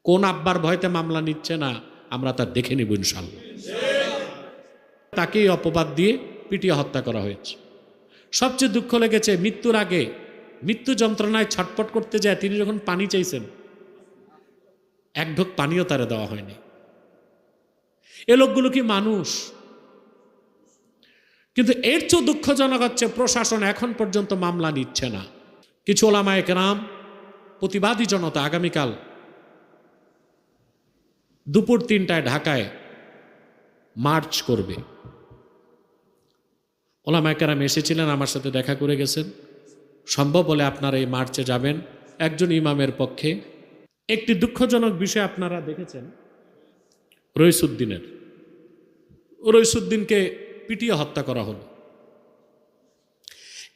কোন আব্বার ভয়তে মামলা নিচ্ছে না আমরা তা দেখে নিব ইনশাআল্লাহ। তাকেই অপবাদ দিয়ে পিটিয়ে হত্যা করা হয়েছে। সবচেয়ে দুঃখ লেগেছে মৃত্যুর আগে, মৃত্যু যন্ত্রণায় ছটপট করতে যায় তিনি যখন পানি চাইছেন, এক ঢোক পানিও তারে দেওয়া হয়নি। এ লোকগুলো কি মানুষ? কিন্তু এর চেয়ে দুঃখজনক হচ্ছে প্রশাসন এখন পর্যন্ত মামলা নিচ্ছে না। কিছু ওলামায়ে কেরাম, প্রতিবাদী জনতা আগামীকাল দুপুর 3টায় ঢাকায় মার্চ করবে। ওলামায়ে কেরাম এসেছিলেন, আমার সাথে দেখা করে গেছেন। সম্ভব হলে আপনারা এই মার্চে যাবেন একজন ইমামের পক্ষে। একটি দুঃখজনক বিষয় আপনারা দেখেছেন, রইসুদ্দিনকে পিটিয়ে হত্যা করা হলো।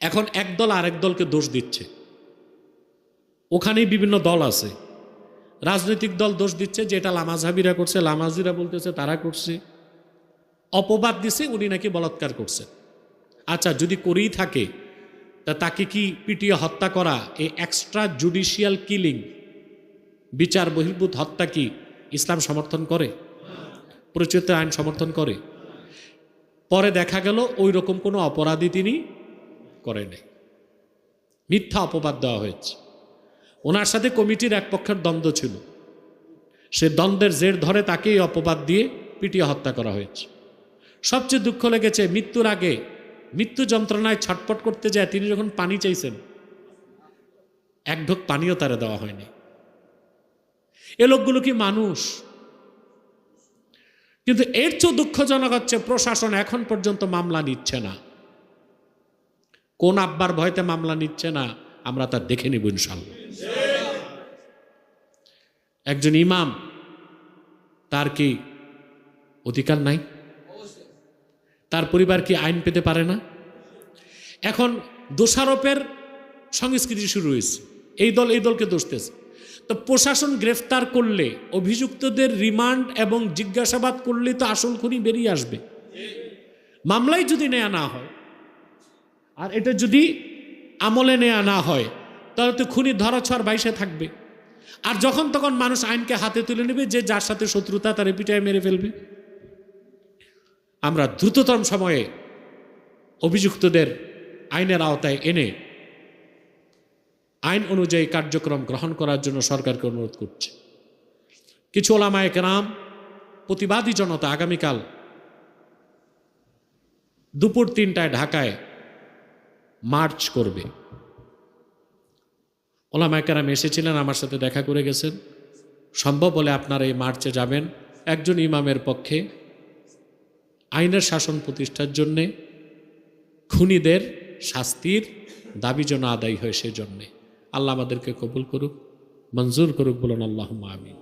এখন একদল আরেক দলকে দোষ দিচ্ছে। ওখানেই বিভিন্ন দল আছে, রাজনৈতিক দল দোষ দিচ্ছে যে এটা লামাজহাবিরা করছে, লামাজিরা বলতেছে তারা করছে, অপবাদ দিছে উনি নাকি বলাৎকার করছে। আচ্ছা, যদি করেই থাকে তা তাকে কি পিটিয়ে হত্যা করা, এই এক্সট্রা জুডিশিয়াল কিলিং, বিচার বহির্ভূত হত্যা কি ইসলাম সমর্থন করে? প্রচলিত আইন সমর্থন করে? পরে দেখা গেল ওই রকম কোনো অপরাধী তিনি করে নাই, মিথ্যা অপবাদ দেওয়া হয়েছে। ওনার সাথে কমিটির এক পক্ষের দ্বন্দ্ব ছিল, সে দ্বন্দ্বের জের ধরে তাকেই অপবাদ দিয়ে পিটিয়ে হত্যা করা হয়েছে। সবচেয়ে দুঃখ লেগেছে মৃত্যুর আগে, মৃত্যু যন্ত্রণায় ছটপট করতে যায় তিনি যখন পানি চাইছেন, এক ঢোক পানিও তারে দেওয়া হয়নি। এ লোকগুলো কি মানুষ? কিন্তু এর চেয়ে দুঃখজনক হচ্ছে প্রশাসন এখন পর্যন্ত মামলা নিচ্ছে না। কোন আব্বার ভয়তে মামলা নিচ্ছে না আমরা তা দেখে নিব ইনশাআল্লাহ। একজন ইমাম, তার কি অধিকার নাই? তার পরিবার কি আইন পেতে পারে না? এখন দোষারোপের সংস্কৃতি শুরু হয়েছে, এই দল এই দলকে দোষতেছে। তো প্রশাসন গ্রেফতার করলে, অভিযুক্তদের রিমান্ড এবং জিজ্ঞাসাবাদ করলে তো আসল খুনি বেরিয়ে আসবে। মামলায় যদি নেওয়া না হয়, আর এটা যদি আমলে নেওয়া না হয়, তাহলে তো খুনি ধরাছোঁয়ার বাইসে থাকবে। আর যখন তখন মানুষ আইনকে হাতে তুলে নেবে, যে যার সাথে শত্রুতা তার পিটায় মেরে ফেলবে। আমরা দ্রুততম সময়ে অভিযুক্তদের আইনের আওতায় এনে আইন অনুযায়ী কার্যক্রম গ্রহণ করার জন্য সরকারকে অনুরোধ করছি। কিছু ওলামায়ে কেরাম, প্রতিবাদী জনতা আগামীকাল দুপুর 3টায় ঢাকায় মার্চ করবে। ওলামায়ে কেরাম এসেছিলেন, আমার সাথে দেখা করে গেছেন। সম্ভব হলে আপনারা এই মার্চে যাবেন একজন ইমামের পক্ষে, আইনের শাসন প্রতিষ্ঠার জন্যে, খুনিদের শাস্তির দাবি যেন আদায় হয় সেজন্যে। আল্লাহ আমাদেরকে কবুল করুক, মঞ্জুর করুক, বলুন আল্লাহুম্মা আমিন।